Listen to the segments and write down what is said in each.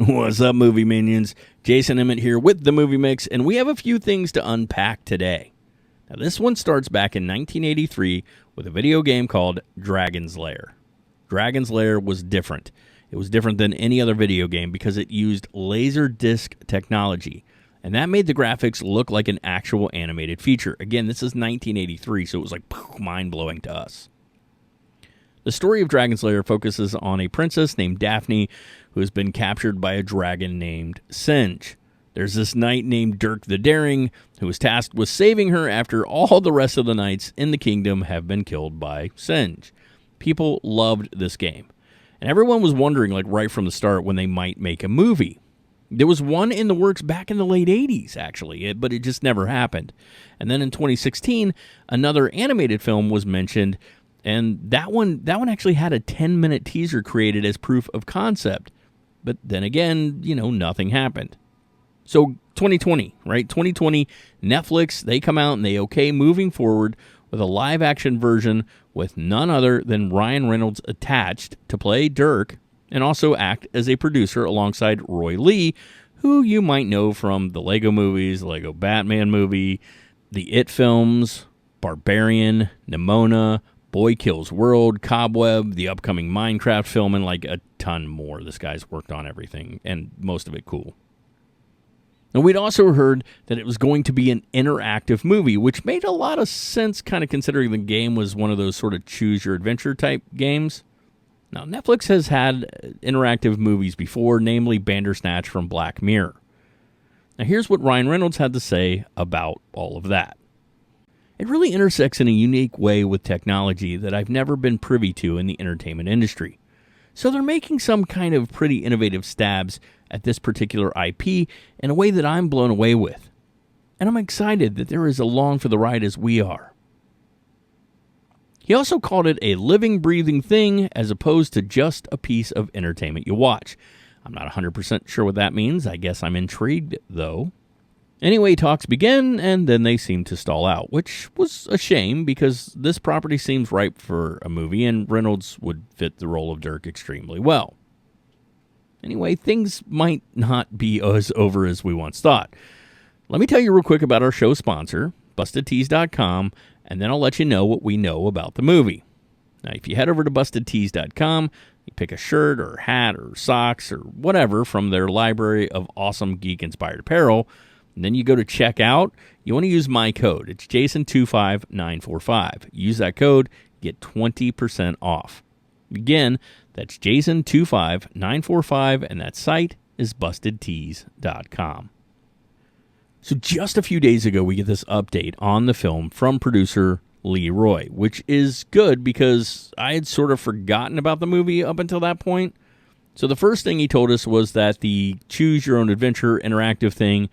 What's up, movie minions? Jason Emmett here with the Movie Mix, and we have a few things to unpack today. Now, this one starts back in 1983 with a video game called Dragon's Lair. Dragon's Lair was different. It was different than any other video game because it used laser disc technology, and that made the graphics look like an actual animated feature. Again, this is 1983, so it was like mind-blowing to us. The story of Dragon's Lair focuses on a princess named Daphne who has been captured by a dragon named Singe. There's this knight named Dirk the Daring who is tasked with saving her after all the rest of the knights in the kingdom have been killed by Singe. People loved this game, and everyone was wondering, like right from the start, when they might make a movie. There was one in the works back in the late 80s, actually, but it just never happened. And then in 2016, another animated film was mentioned, and that one actually had a 10-minute teaser created as proof of concept. But then again, nothing happened. So 2020, right? 2020, Netflix, they come out and they moving forward with a live-action version with none other than Ryan Reynolds attached to play Dirk and also act as a producer alongside Roy Lee, who you might know from the Lego movies, the Lego Batman movie, the It films, Barbarian, Nimona, Boy Kills World, Cobweb, the upcoming Minecraft film, and like a ton more. This guy's worked on everything, and most of it cool. And we'd also heard that it was going to be an interactive movie, which made a lot of sense, kind of considering the game was one of those sort of choose-your-adventure type games. Now, Netflix has had interactive movies before, namely Bandersnatch from Black Mirror. Now, here's what Ryan Reynolds had to say about all of that. It really intersects in a unique way with technology that I've never been privy to in the entertainment industry. So they're making some kind of pretty innovative stabs at this particular IP in a way that I'm blown away with. And I'm excited that they're as along for the ride as we are. He also called it a living, breathing thing as opposed to just a piece of entertainment you watch. I'm not 100% sure what that means. I guess I'm intrigued, though. Anyway, talks begin, and then they seem to stall out, which was a shame because this property seems ripe for a movie, and Reynolds would fit the role of Dirk extremely well. Anyway, things might not be as over as we once thought. Let me tell you real quick about our show sponsor, BustedTees.com, and then I'll let you know what we know about the movie. Now, if you head over to BustedTees.com, you pick a shirt or hat or socks or whatever from their library of awesome geek-inspired apparel, and then you go to checkout, you want to use my code. It's Jason25945. Use that code, get 20% off. Again, that's Jason25945, and that site is BustedTees.com. So just a few days ago, we get this update on the film from producer Leroy, which is good because I had sort of forgotten about the movie up until that point. So the first thing he told us was that the Choose Your Own Adventure interactive thing,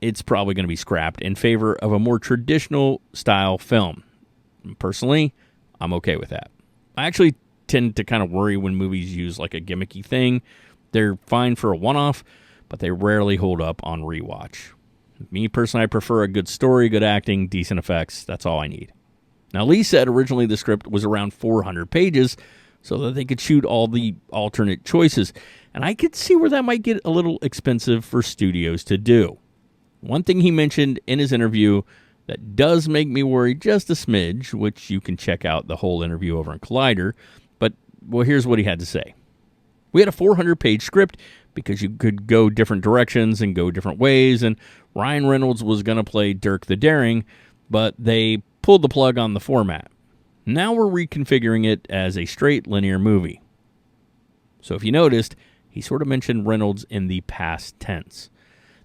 it's probably going to be scrapped in favor of a more traditional style film. Personally, I'm okay with that. I actually tend to kind of worry when movies use like a gimmicky thing. They're fine for a one-off, but they rarely hold up on rewatch. Me personally, I prefer a good story, good acting, decent effects. That's all I need. Now, Lee said originally the script was around 400 pages so that they could shoot all the alternate choices. And I could see where that might get a little expensive for studios to do. One thing he mentioned in his interview that does make me worry just a smidge, which you can check out the whole interview over on Collider, but, well, here's what he had to say. We had a 400-page script because you could go different directions and go different ways, and Ryan Reynolds was going to play Dirk the Daring, but they pulled the plug on the format. Now we're reconfiguring it as a straight linear movie. So if you noticed, he sort of mentioned Reynolds in the past tense.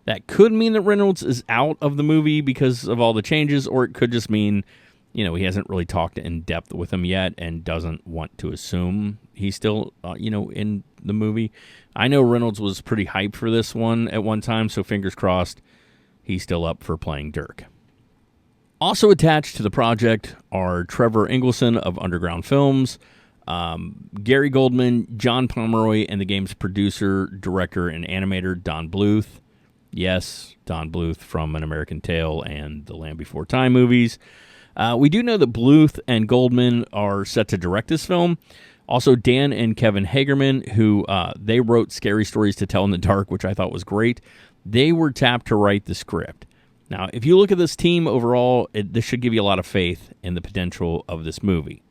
That could mean that Reynolds is out of the movie because of all the changes, or it could just mean, he hasn't really talked in depth with him yet and doesn't want to assume he's still, in the movie. I know Reynolds was pretty hyped for this one at one time, so fingers crossed he's still up for playing Dirk. Also attached to the project are Trevor Ingleson of Underground Films, Gary Goldman, John Pomeroy, and the game's producer, director, and animator Don Bluth. Yes, Don Bluth from An American Tail and the Land Before Time movies. We do know that Bluth and Goldman are set to direct this film. Also, Dan and Kevin Hagerman, who they wrote Scary Stories to Tell in the Dark, which I thought was great. They were tapped to write the script. Now, if you look at this team overall, this should give you a lot of faith in the potential of this movie.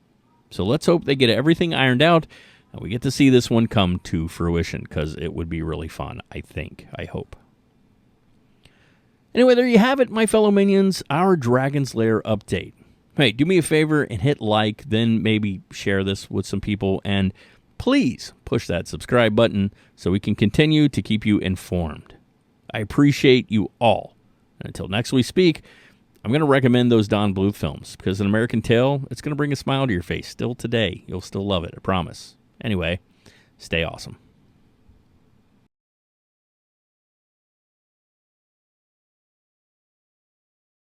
So let's hope they get everything ironed out and we get to see this one come to fruition, because it would be really fun, I hope. Anyway, there you have it, my fellow minions, our Dragon's Lair update. Hey, do me a favor and hit like, then maybe share this with some people, and please push that subscribe button so we can continue to keep you informed. I appreciate you all. And until next we speak, I'm going to recommend those Don Bluth films, because An American Tail, it's going to bring a smile to your face still today. You'll still love it, I promise. Anyway, stay awesome.